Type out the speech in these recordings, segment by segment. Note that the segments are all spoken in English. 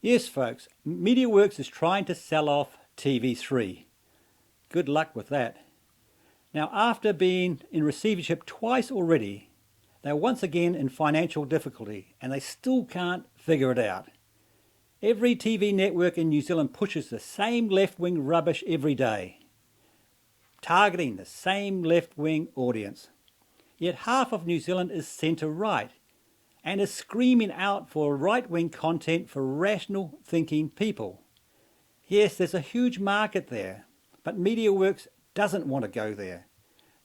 Yes, folks, MediaWorks is trying to sell off TV3. Good luck with that. Now, after being in receivership twice already, they're once again in financial difficulty and they still can't figure it out. Every TV network in New Zealand pushes the same left-wing rubbish every day, targeting the same left-wing audience. Yet half of New Zealand is centre-right and is screaming out for right-wing content for rational thinking people. Yes, there's a huge market there, but MediaWorks doesn't want to go there.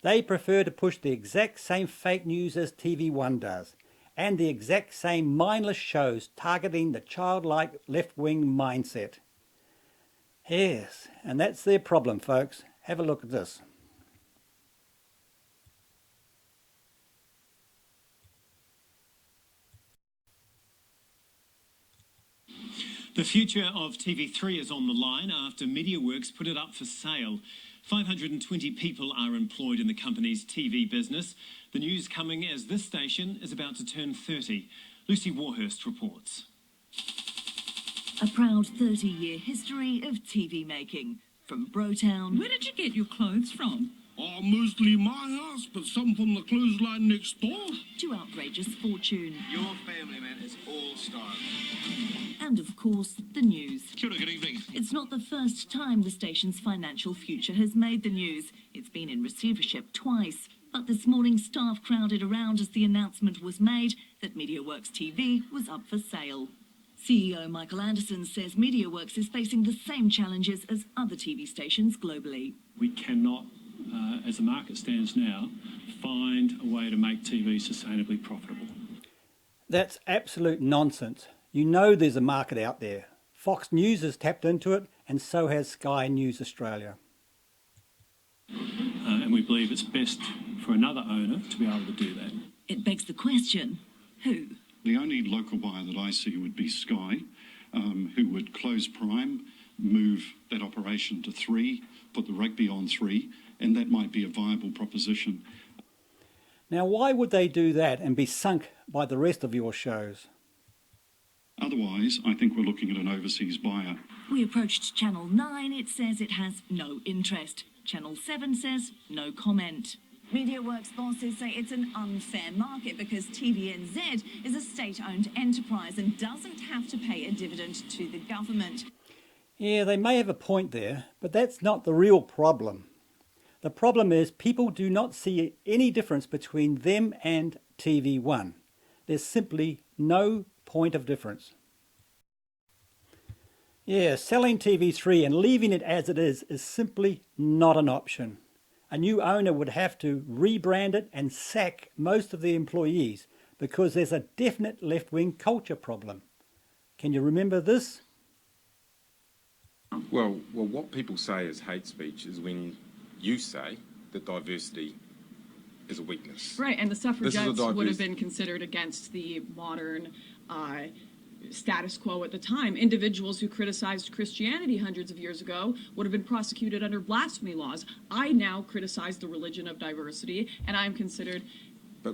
They prefer to push the exact same fake news as TV1 does, and the exact same mindless shows targeting the childlike left-wing mindset. Yes, and that's their problem, folks. Have a look at this. The future of TV3 is on the line after MediaWorks put it up for sale. 520 people are employed in the company's TV business. The news coming as this station is about to turn 30. Lucy Warhurst reports. A proud 30-year history of TV making. From Brotown... Where did you get your clothes from? Oh, mostly my house, but some from the clothesline next door. ...to outrageous fortune. Your family, man, is all style. And, of course, the news. Kia ora, good evening. It's not the first time the station's financial future has made the news. It's been in receivership twice. But this morning, staff crowded around as the announcement was made that MediaWorks TV was up for sale. CEO Michael Anderson says MediaWorks is facing the same challenges as other TV stations globally. We cannot, as the market stands now, find a way to make TV sustainably profitable. That's absolute nonsense. You know there's a market out there. Fox News has tapped into it, and so has Sky News Australia. And we believe it's best for another owner to be able to do that. It begs the question, who? The only local buyer that I see would be Sky, who would close Prime, move that operation to 3, put the rugby on 3, and that might be a viable proposition. Now, why would they do that and be sunk by the rest of your shows? Otherwise, I think we're looking at an overseas buyer. We approached Channel 9. It says it has no interest. Channel 7 says no comment. MediaWorks bosses say it's an unfair market because TVNZ is a state-owned enterprise and doesn't have to pay a dividend to the government. Yeah, they may have a point there, but that's not the real problem. The problem is people do not see any difference between them and TV1. There's simply no point of difference. Yeah, selling TV3 and leaving it as it is simply not an option. A new owner would have to rebrand it and sack most of the employees because there's a definite left-wing culture problem. Can you remember this? Well, what people say is hate speech is when you say that diversity is a weakness. Right, and the suffragettes would have been considered against the modern status quo at the time. Individuals who criticized Christianity hundreds of years ago would have been prosecuted under blasphemy laws. I now criticize the religion of diversity, and I'm considered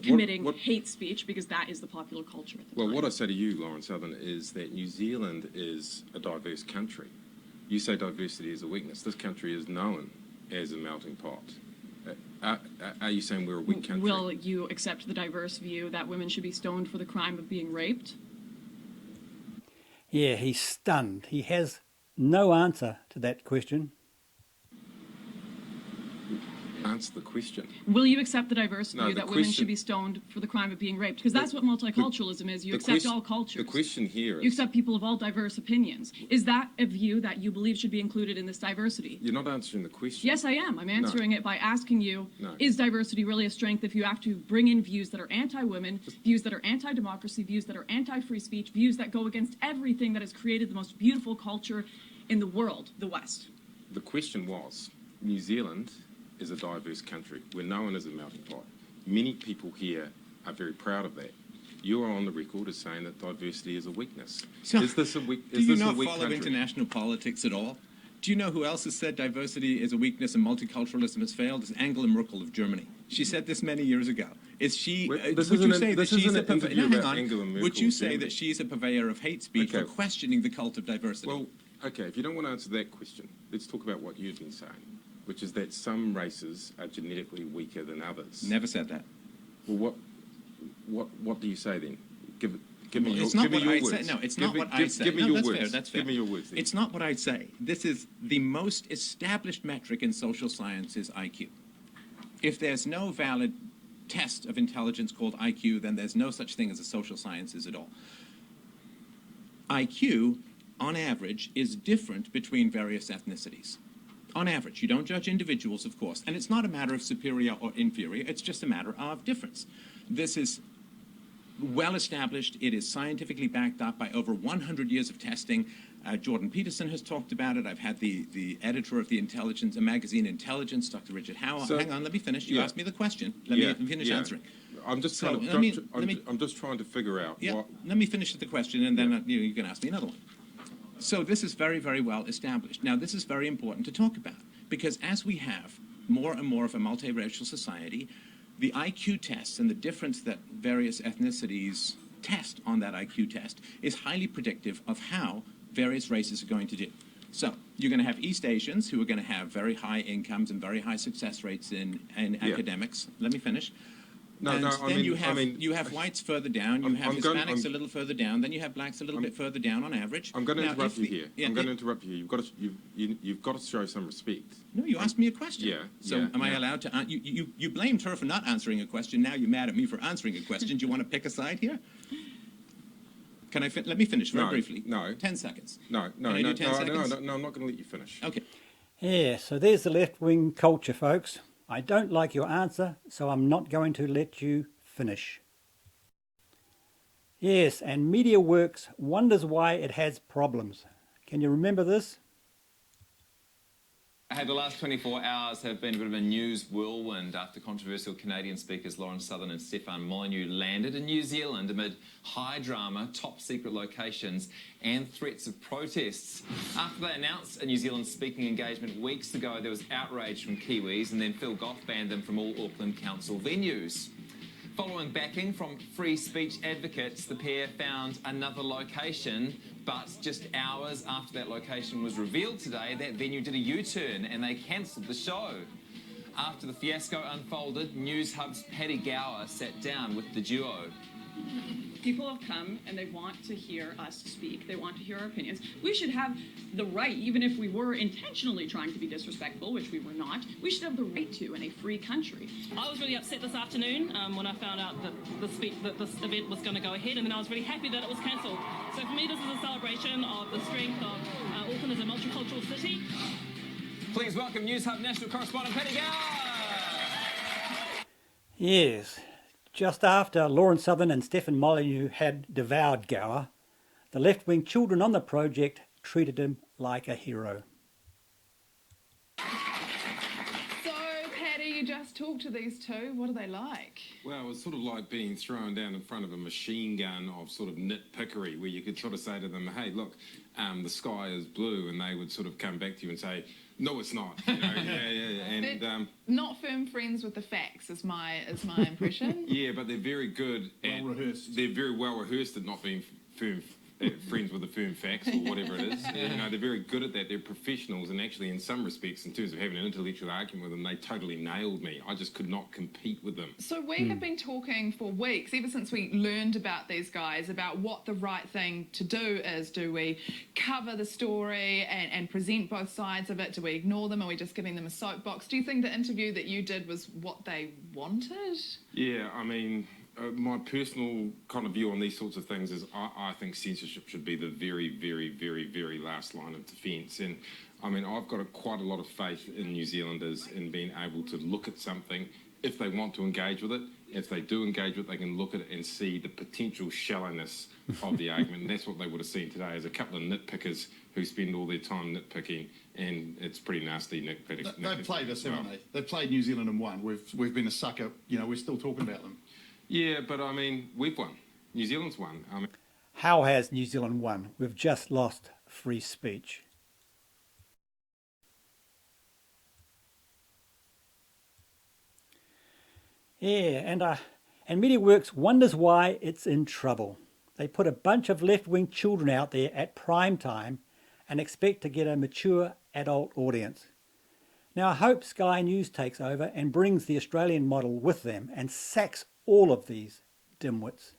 committing hate speech because that is the popular culture at the time. Well, what I say to you, Lauren Southern, is that New Zealand is a diverse country. You say diversity is a weakness. This country is known as a melting pot. Are you saying we're a weak country? Will you accept the diverse view that women should be stoned for the crime of being raped? Yeah, he's stunned. He has no answer to that question. Answer the question. Will you accept the diverse view that women should be stoned for the crime of being raped? Because that's what multiculturalism is. You accept all cultures. The question here is... You accept people of all diverse opinions. Is that a view that you believe should be included in this diversity? You're not answering the question. Yes, I am. I'm answering it by asking you, is diversity really a strength if you have to bring in views that are anti-women, views that are anti-democracy, views that are anti-free speech, views that go against everything that has created the most beautiful culture in the world, the West? The question was, New Zealand is a diverse country. We're known as a melting pot. Many people here are very proud of that. You are on the record as saying that diversity is a weakness. So, is this a weak? Do you not follow international politics at all? Do you know who else has said diversity is a weakness and multiculturalism has failed? It's Angela Merkel of Germany. She said this many years ago. Is she? This Would you isn't say an- that this she's isn't a an purveyor? interview Hang about on. Angela Merkel Would you or say Germany. that she's a purveyor of hate speech Okay. for questioning the cult of diversity? Well, okay, if you don't want to answer that question, let's talk about what you've been saying, which is that some races are genetically weaker than others. Never said that. Well, what do you say then? Give me your, It's not give me what your I'd words. say. No, it's Give not me- what give- I'd say. Give me No, your that's words. fair. That's fair. Give me your words then. It's not what I'd say. This is the most established metric in social science is IQ. If there's no valid test of intelligence called IQ, then there's no such thing as a social sciences at all. IQ, on average, is different between various ethnicities. On average, you don't judge individuals, of course, and it's not a matter of superior or inferior, it's just a matter of difference. This is well established. It is scientifically backed up by over 100 years of testing. Jordan Peterson has talked about it. I've had the editor of the magazine Intelligence, Dr. Richard Howell. So- Hang on, let me finish. You Yeah. asked me the question. Let me finish answering. I'm just So, trying to. let me- I'm just trying to figure out Yeah, what. let me finish the question, and then you can ask me another one. So this is very, very well established. Now, this is very important to talk about, because as we have more and more of a multiracial society, the IQ tests and the difference that various ethnicities test on that IQ test is highly predictive of how various races are going to do. So you're going to have East Asians who are going to have very high incomes and very high success rates in academics. Let me finish. No, And no, then you have whites further down, you have Hispanics a I'm- little further down, then you have blacks a little bit further down on average. I'm going to Now, interrupt if you the- here. yeah, I'm going to if- interrupt you. You've got to show some respect. No, you asked me a question. Yeah. So yeah, am I yeah. allowed to? You blamed her for not answering a question. Now you're mad at me for answering a question. Do you want to pick a side here? Can I let me finish very briefly? No. 10 seconds. No, Can I do 10 seconds? no, I'm not going to let you finish. Okay. Yeah, so there's the left-wing culture, folks. I don't like your answer, so I'm not going to let you finish. Yes, and MediaWorks wonders why it has problems. Can you remember this? Hey, the last 24 hours have been a bit of a news whirlwind after controversial Canadian speakers Lawrence Southern and Stefan Molyneux landed in New Zealand amid high drama, top secret locations and threats of protests. After they announced a New Zealand speaking engagement weeks ago, there was outrage from Kiwis, and then Phil Goff banned them from all Auckland Council venues. Following backing from free speech advocates, the pair found another location, but just hours after that location was revealed today, that venue did a U-turn and they cancelled the show. After the fiasco unfolded, News Hub's Paddy Gower sat down with the duo. People have come and they want to hear us speak. They want to hear our opinions. We should have the right, even if we were intentionally trying to be disrespectful, which we were not, we should have the right to in a free country. I was really upset this afternoon when I found out that this event was going to go ahead, and then I was really happy that it was cancelled. So for me, this is a celebration of the strength of Auckland as a multicultural city. Please welcome News Hub national correspondent Paddy Gower. Yes, just after Lawrence Southern and Stefan Molyneux had devoured Gower, the left-wing children on the project treated him like a hero. So, Paddy, you just talked to these two. What are they like? Well, it was sort of like being thrown down in front of a machine gun of sort of nitpickery, where you could sort of say to them, hey, look, the sky is blue, and they would sort of come back to you and say, no, it's not. You know, yeah. And Not firm friends with the facts is my impression. yeah, but they're very good at they're very well rehearsed at not being firm friends with the firm facts or whatever it is. You know, they're very good at that. They're professionals, and actually, in some respects, in terms of having an intellectual argument with them, they totally nailed me. I just could not compete with them. So we have been talking for weeks, ever since we learned about these guys, about what the right thing to do is. Do we cover the story and present both sides of it? Do we ignore them? Are we just giving them a soapbox? Do you think the interview that you did was what they wanted? Yeah, I mean, my personal kind of view on these sorts of things is I think censorship should be the very, very, very, very last line of defence. And I mean, I've got quite a lot of faith in New Zealanders in being able to look at something if they want to engage with it. If they do engage with it, they can look at it and see the potential shallowness of the argument. And that's what they would have seen today, is a couple of nitpickers who spend all their time nitpicking, and it's pretty nasty nitpicking. They've played us, haven't they? They've played New Zealand and won. We've been a sucker. You know, we're still talking about them. Yeah, but I mean, we've won. New Zealand's won. I mean, How has New Zealand won? We've just lost free speech. Yeah, and And MediaWorks wonders why it's in trouble. They put a bunch of left-wing children out there at prime time and expect to get a mature adult audience. Now I hope Sky News takes over and brings the Australian model with them and sacks all of these dimwits.